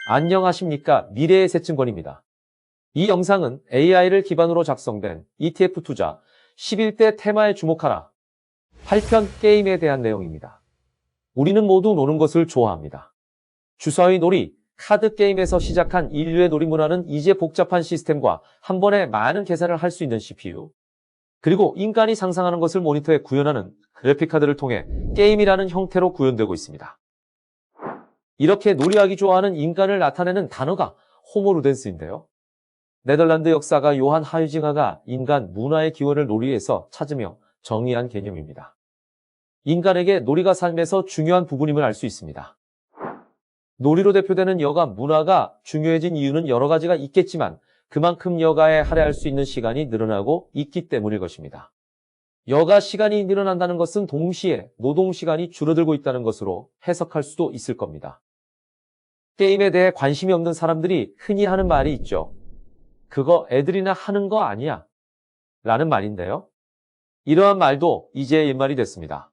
안녕하십니까. 미래의 새증권입니다. 이 영상은 AI를 기반으로 작성된 ETF 투자 11대 테마에 주목하라 8편 게임에 대한 내용입니다. 우리는 모두 노는 것을 좋아합니다. 주사위 놀이, 카드 게임에서 시작한 인류의 놀이 문화는 이제 복잡한 시스템과 한 번에 많은 계산을 할 수 있는 CPU, 그리고 인간이 상상하는 것을 모니터에 구현하는 그래픽카드를 통해 게임이라는 형태로 구현되고 있습니다. 이렇게 놀이하기 좋아하는 인간을 나타내는 단어가 호모 루덴스인데요. 네덜란드 역사가 요한 하이징하가 인간 문화의 기원을 놀이에서 찾으며 정의한 개념입니다. 인간에게 놀이가 삶에서 중요한 부분임을 알 수 있습니다. 놀이로 대표되는 여가 문화가 중요해진 이유는 여러 가지가 있겠지만 그만큼 여가에 할애할 수 있는 시간이 늘어나고 있기 때문일 것입니다. 여가 시간이 늘어난다는 것은 동시에 노동 시간이 줄어들고 있다는 것으로 해석할 수도 있을 겁니다. 게임에 대해 관심이 없는 사람들이 흔히 하는 말이 있죠. 그거 애들이나 하는 거 아니야? 라는 말인데요. 이러한 말도 이제 옛말이 됐습니다.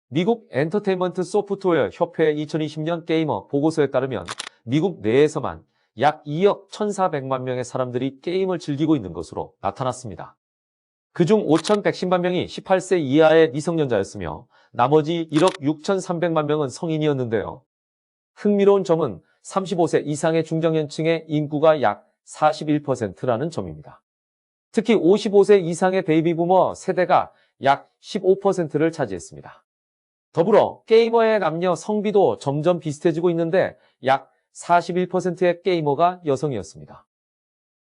미국 엔터테인먼트 소프트웨어 협회 2020년 게이머 보고서에 따르면 미국 내에서만 약 2억 1,400만 명의 사람들이 게임을 즐기고 있는 것으로 나타났습니다. 그중 5,110만 명이 18세 이하의 미성년자였으며 나머지 1억 6,300만 명은 성인이었는데요. 흥미로운 점은 35세 이상의 중장년층의 인구가 약 41%라는 점입니다. 특히 55세 이상의 베이비부머 세대가 약 15%를 차지했습니다. 더불어 게이머의 남녀 성비도 점점 비슷해지고 있는데 약 41%의 게이머가 여성이었습니다.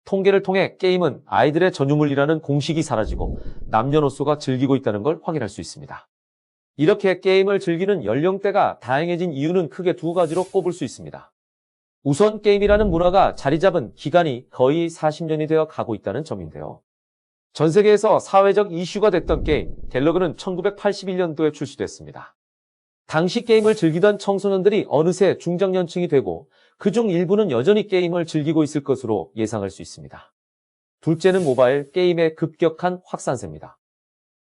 통계를 통해 게임은 아이들의 전유물이라는 공식이 사라지고 남녀노소가 즐기고 있다는 걸 확인할 수 있습니다. 이렇게 게임을 즐기는 연령대가 다양해진 이유는 크게 두 가지로 꼽을 수 있습니다. 우선 게임이라는 문화가 자리 잡은 기간이 거의 40년이 되어 가고 있다는 점인데요. 전 세계에서 사회적 이슈가 됐던 게임, 갤러그는 1981년도에 출시됐습니다. 당시 게임을 즐기던 청소년들이 어느새 중장년층이 되고 그중 일부는 여전히 게임을 즐기고 있을 것으로 예상할 수 있습니다. 둘째는 모바일 게임의 급격한 확산세입니다.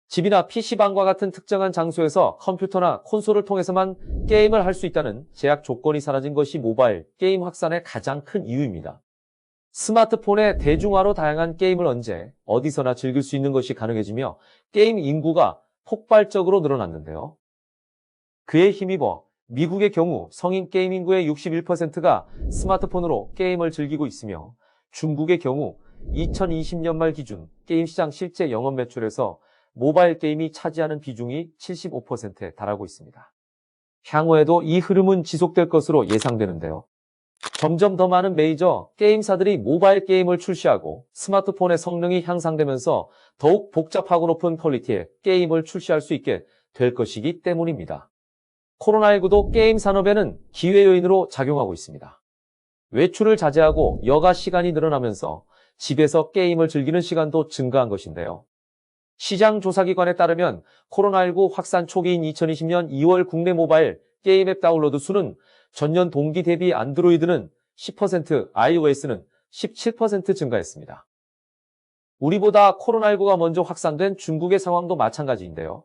집이나 PC방과 같은 특정한 장소에서 컴퓨터나 콘솔을 통해서만 게임을 할 수 있다는 제약 조건이 사라진 것이 모바일 게임 확산의 가장 큰 이유입니다. 스마트폰의 대중화로 다양한 게임을 언제 어디서나 즐길 수 있는 것이 가능해지며 게임 인구가 폭발적으로 늘어났는데요. 그에 힘입어 미국의 경우 성인 게임 인구의 61%가 스마트폰으로 게임을 즐기고 있으며 중국의 경우 2020년 말 기준 게임 시장 실제 영업 매출에서 모바일 게임이 차지하는 비중이 75%에 달하고 있습니다. 향후에도 이 흐름은 지속될 것으로 예상되는데요. 점점 더 많은 메이저 게임사들이 모바일 게임을 출시하고 스마트폰의 성능이 향상되면서 더욱 복잡하고 높은 퀄리티의 게임을 출시할 수 있게 될 것이기 때문입니다. 코로나19도 게임 산업에는 기회 요인으로 작용하고 있습니다. 외출을 자제하고 여가 시간이 늘어나면서 집에서 게임을 즐기는 시간도 증가한 것인데요. 시장 조사기관에 따르면 코로나19 확산 초기인 2020년 2월 국내 모바일 게임 앱 다운로드 수는 전년 동기 대비 안드로이드는 10%, iOS는 17% 증가했습니다. 우리보다 코로나19가 먼저 확산된 중국의 상황도 마찬가지인데요.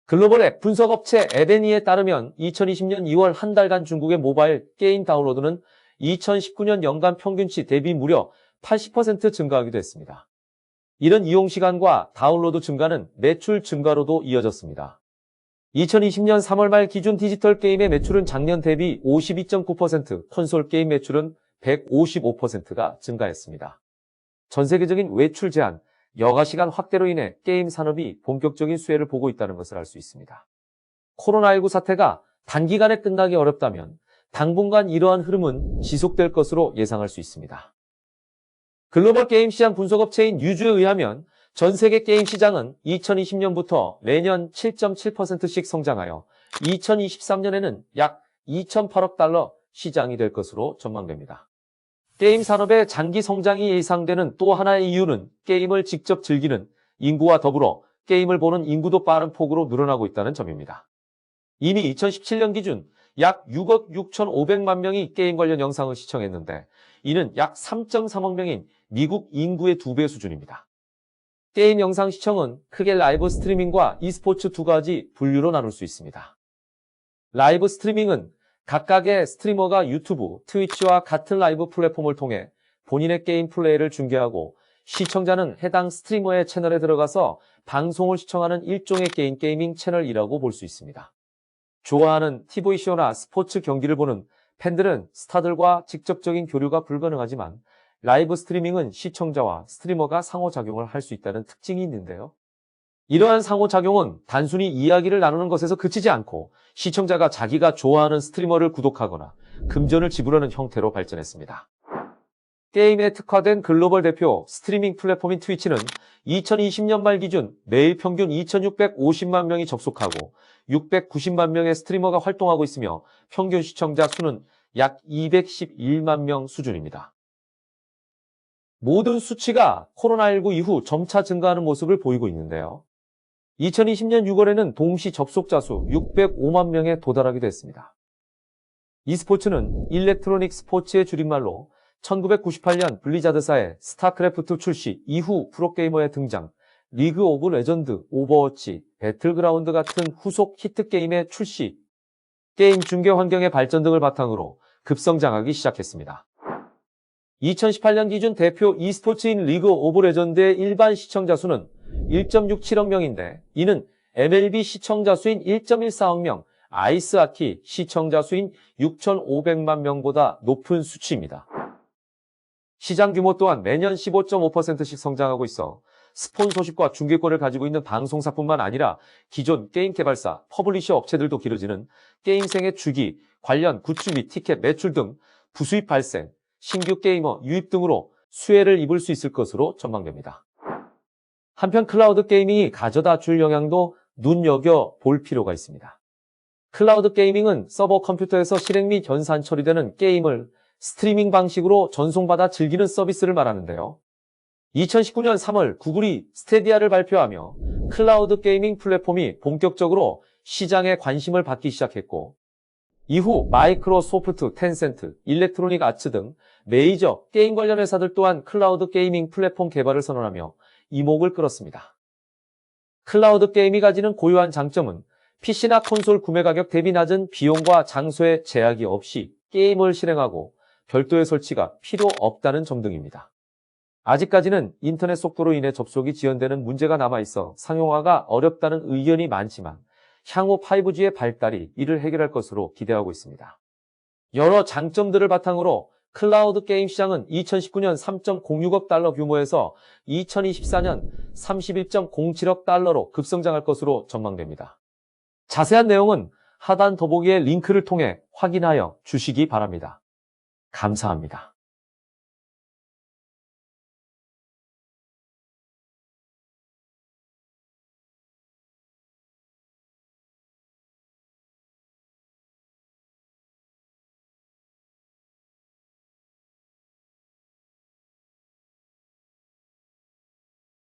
글로벌 앱 분석업체 에베니에 따르면 2020년 2월 한 달간 중국의 모바일 게임 다운로드는 2019년 연간 평균치 대비 무려 80% 증가하기도 했습니다. 이런 이용시간과 다운로드 증가는 매출 증가로도 이어졌습니다. 2020년 3월 말 기준 디지털 게임의 매출은 작년 대비 52.9%, 콘솔 게임 매출은 155%가 증가했습니다. 전 세계적인 외출 제한, 여가 시간 확대로 인해 게임 산업이 본격적인 수혜를 보고 있다는 것을 알 수 있습니다. 코로나19 사태가 단기간에 끝나기 어렵다면 당분간 이러한 흐름은 지속될 것으로 예상할 수 있습니다. 글로벌 게임 시장 분석업체인 유주에 의하면 전 세계 게임 시장은 2020년부터 매년 7.7%씩 성장하여 2023년에는 약 2,008억 달러 시장이 될 것으로 전망됩니다. 게임 산업의 장기 성장이 예상되는 또 하나의 이유는 게임을 직접 즐기는 인구와 더불어 게임을 보는 인구도 빠른 폭으로 늘어나고 있다는 점입니다. 이미 2017년 기준 약 6억 6,500만 명이 게임 관련 영상을 시청했는데 이는 약 3.3억 명인 미국 인구의 2배 수준입니다. 게임 영상 시청은 크게 라이브 스트리밍과 e스포츠 두 가지 분류로 나눌 수 있습니다. 라이브 스트리밍은 각각의 스트리머가 유튜브, 트위치와 같은 라이브 플랫폼을 통해 본인의 게임 플레이를 중계하고 시청자는 해당 스트리머의 채널에 들어가서 방송을 시청하는 일종의 게이밍 채널이라고 볼 수 있습니다. 좋아하는 TV쇼나 스포츠 경기를 보는 팬들은 스타들과 직접적인 교류가 불가능하지만 라이브 스트리밍은 시청자와 스트리머가 상호작용을 할 수 있다는 특징이 있는데요. 이러한 상호작용은 단순히 이야기를 나누는 것에서 그치지 않고 시청자가 자기가 좋아하는 스트리머를 구독하거나 금전을 지불하는 형태로 발전했습니다. 게임에 특화된 글로벌 대표 스트리밍 플랫폼인 트위치는 2020년 말 기준 매일 평균 2,650만 명이 접속하고 690만 명의 스트리머가 활동하고 있으며 평균 시청자 수는 약 211만 명 수준입니다. 모든 수치가 코로나19 이후 점차 증가하는 모습을 보이고 있는데요. 2020년 6월에는 동시 접속자 수 605만 명에 도달하기도 했습니다. e스포츠는 일렉트로닉 스포츠의 줄임말로 1998년 블리자드사의 스타크래프트 출시 이후 프로게이머의 등장, 리그 오브 레전드, 오버워치, 배틀그라운드 같은 후속 히트게임의 출시, 게임 중계 환경의 발전 등을 바탕으로 급성장하기 시작했습니다. 2018년 기준 대표 e스포츠인 리그 오브 레전드의 일반 시청자 수는 1.67억 명인데 이는 MLB 시청자 수인 1.14억 명, 아이스하키 시청자 수인 6,500만 명보다 높은 수치입니다. 시장 규모 또한 매년 15.5%씩 성장하고 있어 스폰서십과 중계권을 가지고 있는 방송사뿐만 아니라 기존 게임 개발사, 퍼블리셔 업체들도 길어지는 게임생의 주기, 관련 굿즈 및 티켓 매출 등 부수입 발생, 신규 게이머 유입 등으로 수혜를 입을 수 있을 것으로 전망됩니다. 한편 클라우드 게이밍이 가져다 줄 영향도 눈여겨볼 필요가 있습니다. 클라우드 게이밍은 서버 컴퓨터에서 실행 및 연산 처리되는 게임을 스트리밍 방식으로 전송받아 즐기는 서비스를 말하는데요. 2019년 3월 구글이 스테디아를 발표하며 클라우드 게이밍 플랫폼이 본격적으로 시장에 관심을 받기 시작했고 이후 마이크로소프트, 텐센트, 일렉트로닉 아츠 등 메이저 게임 관련 회사들 또한 클라우드 게이밍 플랫폼 개발을 선언하며 이목을 끌었습니다. 클라우드 게임이 가지는 고유한 장점은 PC나 콘솔 구매 가격 대비 낮은 비용과 장소에 제약이 없이 게임을 실행하고 별도의 설치가 필요 없다는 점 등입니다. 아직까지는 인터넷 속도로 인해 접속이 지연되는 문제가 남아있어 상용화가 어렵다는 의견이 많지만 향후 5G의 발달이 이를 해결할 것으로 기대하고 있습니다. 여러 장점들을 바탕으로 클라우드 게임 시장은 2019년 3.06억 달러 규모에서 2024년 31.07억 달러로 급성장할 것으로 전망됩니다. 자세한 내용은 하단 더보기의 링크를 통해 확인하여 주시기 바랍니다. 감사합니다.